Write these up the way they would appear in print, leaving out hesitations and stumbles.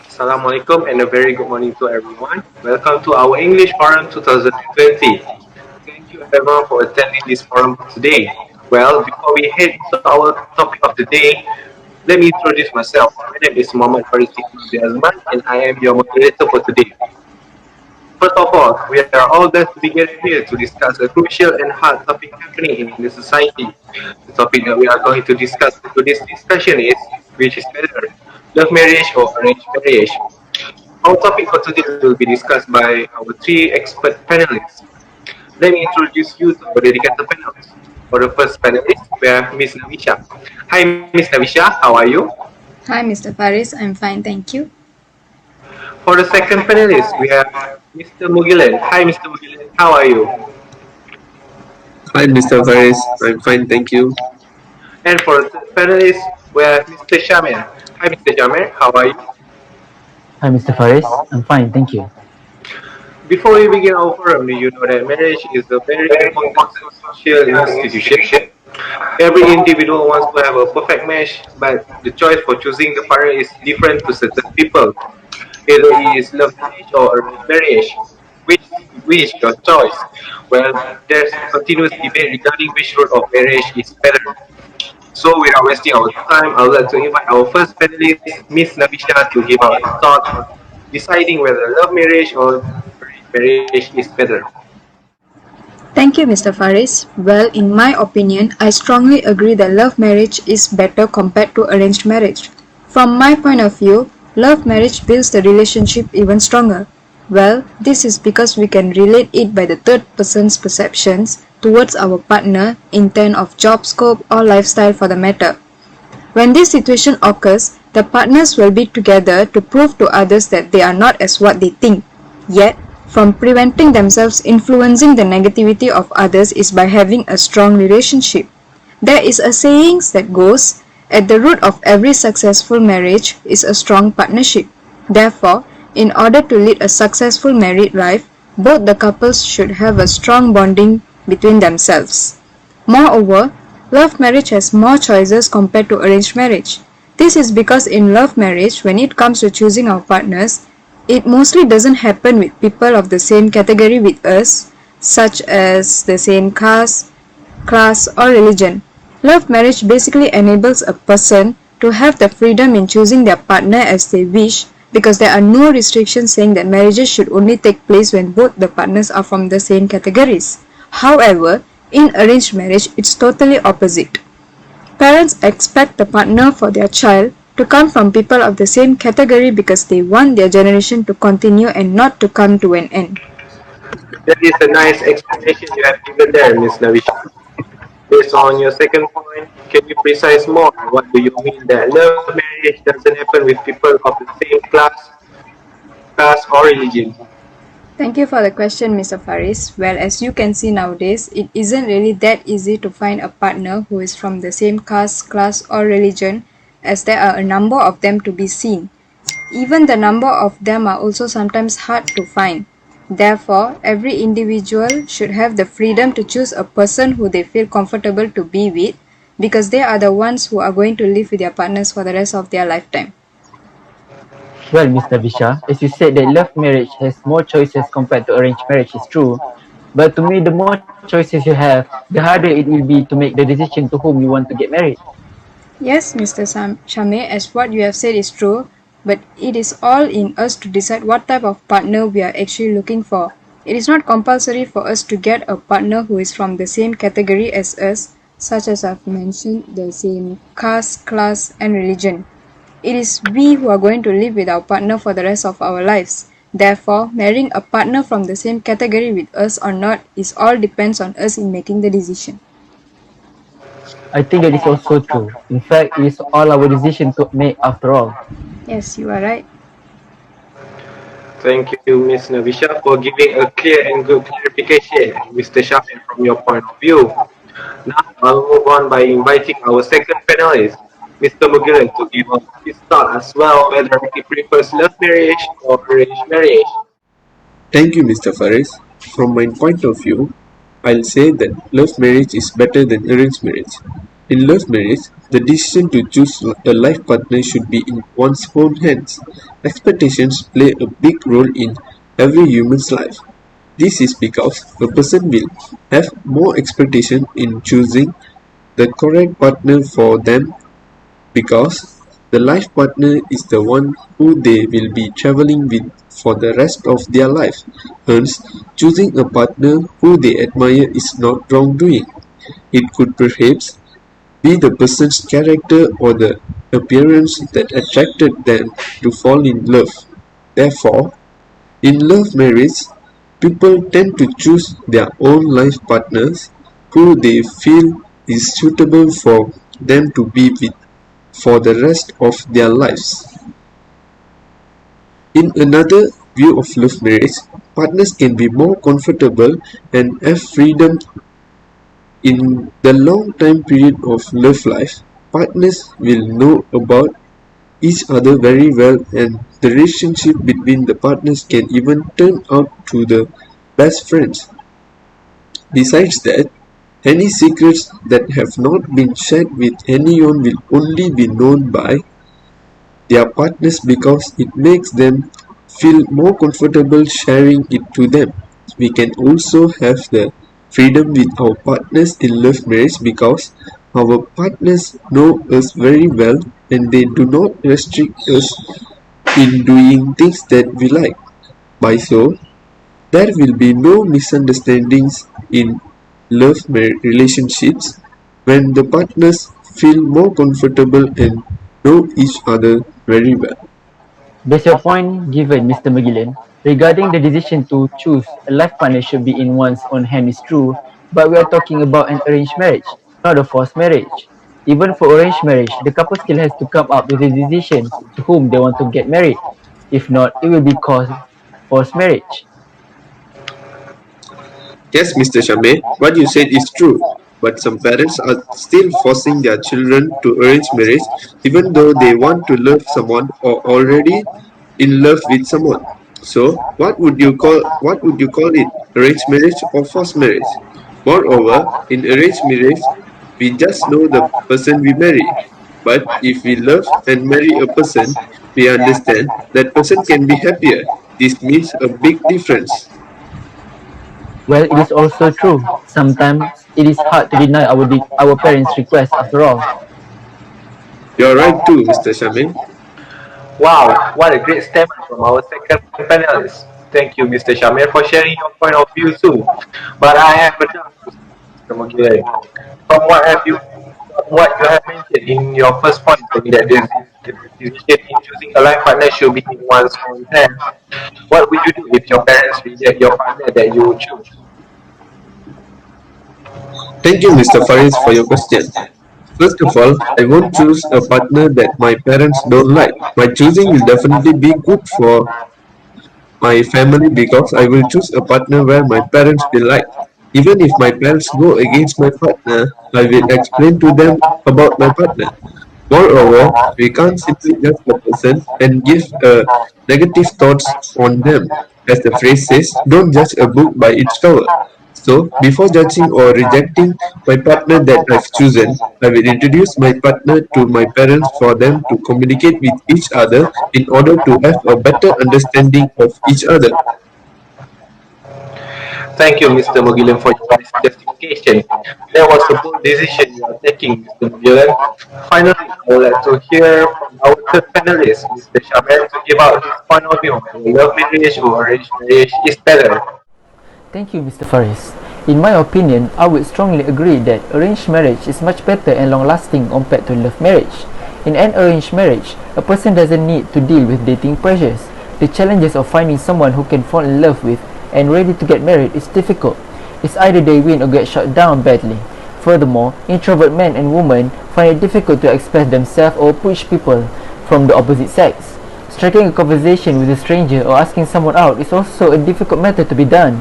Assalamualaikum and a very good morning to everyone. Welcome to our English Forum 2020. Thank you everyone for attending this forum today. Well, before we head to our topic of the day, let me introduce myself. My name is Muhammad FAREEZ bin AZMAN and I am your moderator for today. First of all, we are all glad to be gathered here to discuss a crucial and hard topic happening in the society. The topic that we are going to discuss in today's discussion is which is better, love marriage or arranged marriage? Our topic for today will be discussed by our three expert panelists. Let me introduce you to our dedicated panelists. For the first panelist, we have Miss Navishya. Hi, Miss Navishya, how are you? Hi, Mr. Faris. I'm fine, thank you. For the second panelist, we have Mr. Mugilan. Hi, Mr. Mugilan, how are you? Hi, Mr. Faris. I'm fine, thank you. And for the third panelist, we have Mr. Shamir. Hi, Mr. Shamir, how are you? Hi, Mr. Faris. I'm fine, thank you. Before we begin our forum, do you know that marriage is a very important social institution? Every individual wants to have a perfect match, but the choice for choosing the partner is different to certain people. Either it is love marriage or arranged marriage. Which which your choice? Well, there's continuous debate regarding which route of marriage is better. So without wasting our time, I would like to invite our first panelist, Miss Navishya, to give our thought on deciding whether love marriage or arranged marriage is better. Thank you, Mr. Faris. Well, in my opinion, I strongly agree that love marriage is better compared to arranged marriage. From my point of view, love marriage builds the relationship even stronger. Well, this is because we can relate it by the third person's perceptions towards our partner in terms of job scope or lifestyle for the matter. When this situation occurs, the partners will be together to prove to others that they are not as what they think. Yet, from preventing themselves influencing the negativity of others is by having a strong relationship. There is a saying that goes, at the root of every successful marriage is a strong partnership. Therefore, in order to lead a successful married life, both the couples should have a strong bonding between themselves. Moreover, love marriage has more choices compared to arranged marriage. This is because in love marriage, when it comes to choosing our partners, it mostly doesn't happen with people of the same category with us, such as the same caste, class, or religion. Love marriage basically enables a person to have the freedom in choosing their partner as they wish because there are no restrictions saying that marriages should only take place when both the partners are from the same categories. However, in arranged marriage, it's totally opposite. Parents expect the partner for their child to come from people of the same category because they want their generation to continue and not to come to an end. That is a nice explanation you have given there, Miss Navishya. Based on your second point, can you precise more? What do you mean that love marriage doesn't happen with people of the same class or religion? Thank you for the question, Mr. Faris. Well, as you can see nowadays, it isn't really that easy to find a partner who is from the same caste, class, or religion, as there are a number of them to be seen. Even the number of them are also sometimes hard to find. Therefore, every individual should have the freedom to choose a person who they feel comfortable to be with because they are the ones who are going to live with their partners for the rest of their lifetime. Well, Mr. Visha, as you said that love marriage has more choices compared to arranged marriage is true. But to me, the more choices you have, the harder it will be to make the decision to whom you want to get married. Yes, Mr. Shame, as what you have said is true, but it is all in us to decide what type of partner we are actually looking for. It is not compulsory for us to get a partner who is from the same category as us, such as I've mentioned, the same caste, class, and religion. It is we who are going to live with our partner for the rest of our lives. Therefore, marrying a partner from the same category with us or not is all depends on us in making the decision. I think that is also true. In fact, it is all our decision to make after all. Yes, you are right. Thank you, Miss Navisha, for giving a clear and good clarification, Mr. Shafin, from your point of view. Now I'll move on by inviting our second panelist, Mr. Mugilan, to give us his thought as well whether he prefers love marriage or arranged marriage. Thank you, Mr. Faris. From my point of view, I'll say that love marriage is better than arranged marriage. In love marriage, the decision to choose a life partner should be in one's own hands. Expectations play a big role in every human's life. This is because a person will have more expectation in choosing the correct partner for them because the life partner is the one who they will be traveling with for the rest of their life. Hence, choosing a partner who they admire is not wrongdoing. It could perhaps be the person's character or the appearance that attracted them to fall in love. Therefore, in love marriage, people tend to choose their own life partners who they feel is suitable for them to be with for the rest of their lives. In another view of love marriage, partners can be more comfortable and have freedom in the long time period of love life. Partners will know about each other very well and the relationship between the partners can even turn out to the best friends. Besides that, any secrets that have not been shared with anyone will only be known by their partners because it makes them feel more comfortable sharing it to them. We can also have the freedom with our partners in love marriage because our partners know us very well and they do not restrict us in doing things that we like. By so, there will be no misunderstandings in love relationships when the partners feel more comfortable and know each other very well. There's your point given, Mr. McGillen, regarding the decision to choose a life partner should be in one's own hand is true, but we are talking about an arranged marriage, not a forced marriage. Even for arranged marriage, the couple still has to come up with a decision to whom they want to get married. If not, it will be called forced marriage. Yes, Mr. Shame, what you said is true, but some parents are still forcing their children to arrange marriage even though they want to love someone or already in love with someone. So, what would you call it? Arranged marriage or forced marriage? Moreover, in arranged marriage, we just know the person we marry. But if we love and marry a person, we understand that person can be happier. This means a big difference. Well, it is also true. Sometimes it is hard to deny our parents' request after all. You're right too, Mr. Shame. Wow, what a great statement from our second panelist. Thank you, Mr. Shamir, for sharing your point of view too. But I have a doubt, Mr. Mugile. From what you have mentioned in your first point, saying that the decision in choosing a life partner should be in one's own hands. What would you do if your parents reject your partner that you choose? Thank you, Mr. Faris, for your question. First of all, I won't choose a partner that my parents don't like. My choosing will definitely be good for my family because I will choose a partner where my parents will like. Even if my parents go against my partner, I will explain to them about my partner. Moreover, we can't simply judge a person and give negative thoughts on them. As the phrase says, don't judge a book by its cover. So, before judging or rejecting my partner that I've chosen, I will introduce my partner to my parents for them to communicate with each other in order to have a better understanding of each other. Thank you, Mr. Mugilan, for your wise justification. That was a bold decision you are taking, Mr. Mugilan. Finally, I would like to hear from our third panelist, Mr. Shamir, to give out his point of view on whether love marriage or arranged marriage is better. Thank you, Mr. Faris. In my opinion, I would strongly agree that arranged marriage is much better and long-lasting compared to love marriage. In an arranged marriage, a person doesn't need to deal with dating pressures. The challenges of finding someone who can fall in love with and ready to get married is difficult. It's either they win or get shut down badly. Furthermore, introvert men and women find it difficult to express themselves or approach people from the opposite sex. Striking a conversation with a stranger or asking someone out is also a difficult matter to be done.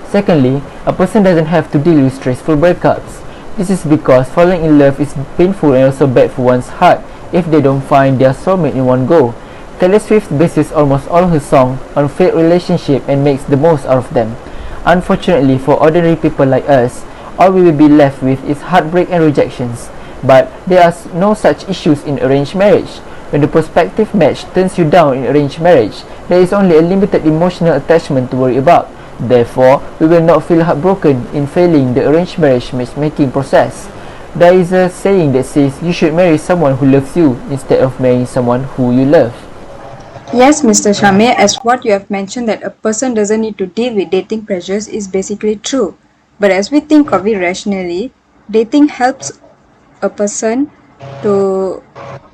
Secondly, a person doesn't have to deal with stressful breakups. This is because falling in love is painful and also bad for one's heart if they don't find their soulmate in one go. Taylor Swift bases almost all her songs on failed relationships and makes the most out of them. Unfortunately for ordinary people like us, All we will be left with is heartbreak and rejections. But there are no such issues in arranged marriage. When the prospective match turns you down in arranged marriage, there is only a limited emotional attachment to worry about. Therefore, we will not feel heartbroken in failing the arranged marriage matchmaking process. There is a saying that says you should marry someone who loves you instead of marrying someone who you love. Yes, Mr. Shame, as what you have mentioned that a person doesn't need to deal with dating pressures is basically true. But as we think of it rationally, dating helps a person to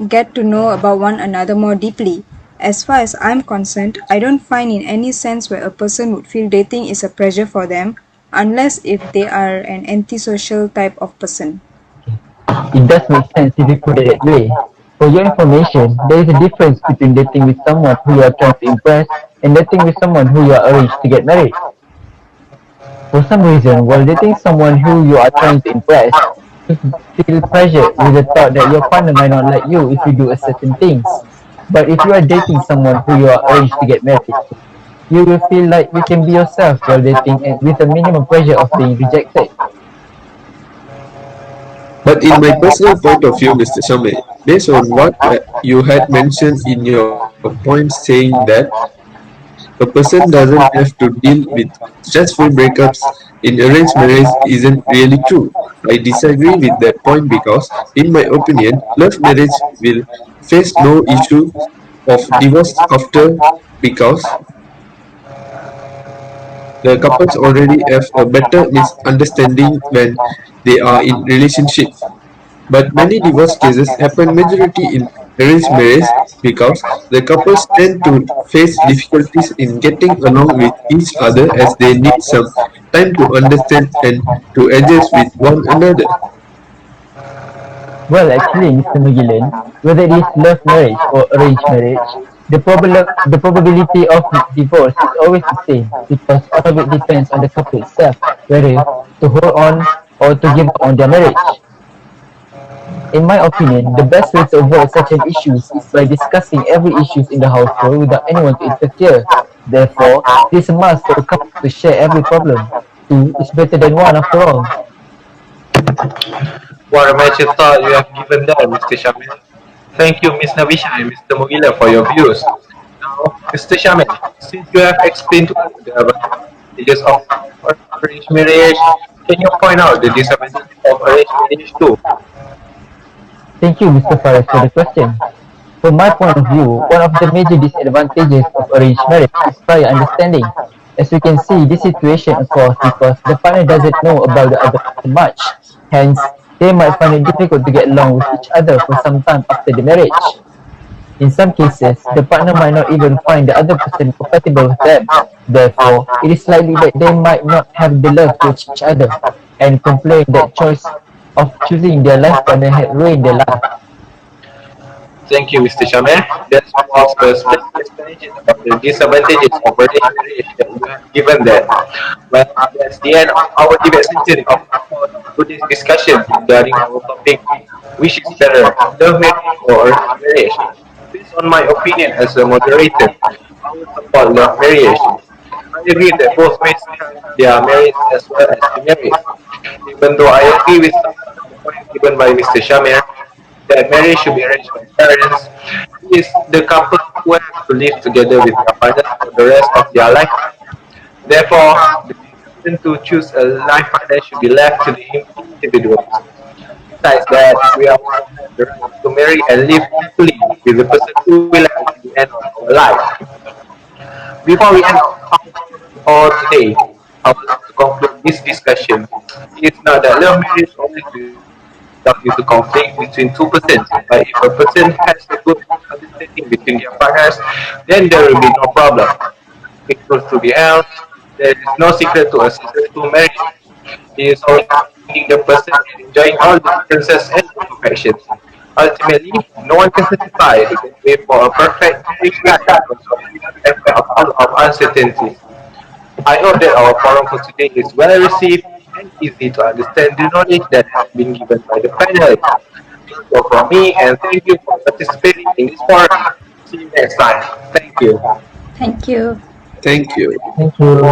get to know about one another more deeply. As far as I'm concerned, I don't find in any sense where a person would feel dating is a pressure for them unless if they are an antisocial type of person. It does make sense if you put it that way. For your information, there is a difference between dating with someone who you are trying to impress and dating with someone who you are arranged to get married. For some reason, while dating someone who you are trying to impress, you feel pressured with the thought that your partner might not like you if you do a certain things. But if you are dating someone who you are arranged to get married, you will feel like you can be yourself while dating and with a minimum pressure of being rejected. But in my personal point of view, Mr. Shame, based on what you had mentioned in your point saying that a person doesn't have to deal with stressful breakups in arranged marriage isn't really true. I disagree with that point because, in my opinion, love marriage will face no issue of divorce after because the couples already have a better misunderstanding when they are in relationship. But many divorce cases happen majority in arranged marriage because the couples tend to face difficulties in getting along with each other as they need some time to understand and to adjust with one another. Well, actually, Mr. Mugilan, whether it is love marriage or arranged marriage, the probability of divorce is always the same because all of it depends on the couple itself, whether to hold on or to give up on their marriage. In my opinion, the best way to avoid such an issues is by discussing every issues in the household without anyone to interfere. Therefore, it is a must for a couple to share every problem. Two is better than one after all. What a mature thought you have given there, Mr. Shamil. Thank you, Ms. Navishya and Mr. Mugila, for your views. Now, Mr. Shamil, since you have explained to us the advantages of arranged marriage, can you point out the disadvantages of arranged marriage too? Thank you, Mr. Fares, for the question. From my point of view, one of the major disadvantages of arranged marriage is prior understanding. As we can see, this situation occurs because the partner doesn't know about the other person much. Hence, they might find it difficult to get along with each other for some time after the marriage. In some cases, the partner might not even find the other person compatible with them. Therefore, it is likely that they might not have the love to each other and complain that choice of choosing their life partner had ruined their life. Thank you, Mr. Shamil. That was a splendid explanation about the disadvantages of arranged marriage that you have given there. Well, that's the end of our debate session of today's discussion regarding our topic, which is better, love marriage or arranged marriage? Based on my opinion as a moderator, I would support love marriage. I agree that both ways have their merits as well as demerits. Even though I agree with some of the points given by Mr. Shamir, that marriage should be arranged by parents, it is the couple who have to live together with their partners for the rest of their lifetime. Therefore, the decision to choose a life partner should be left to the individuals. Besides that, we also have the right to marry and live happily with the person who we like at the end of our life. Before we end our today, I would like to conclude this discussion. It is not that love marriage always result due to conflict between two persons, but if a person has a good understanding between their partners, then there will be no problem. Nothing truth to be held. There is no secret to a successful marriage. It is only finding the person and enjoying all the differences and imperfections. Ultimately, no one can satisfy the way for a perfect marriage life because of every full of uncertainties. I hope that our forum for today is well received and easy to understand the knowledge that has been given by the panelists. That's all from me, and thank you for participating in this forum. See you next time. Thank you. Thank you. Thank you. Thank you.